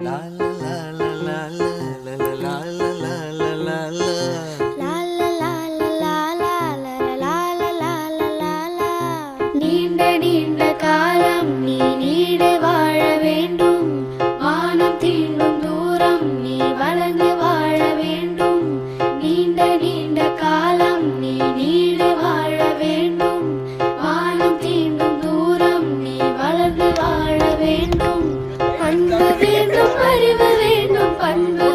La la la la la la la la la la la la. நீண்ட நீண்ட காலம் நீ நீடு வாழ வேண்டும். வானம் தீண்டும் தூரம் நீ வளர்ந்து வாழ வேண்டும். நீண்ட நீண்ட காலம் நீ நீடு வாழ வேண்டும். வானம் தீண்டும் தூரம் நீ வளர்ந்து வாழ வேண்டும். அன்பு வேண்டும், அறிவு வேண்டும், பண்பு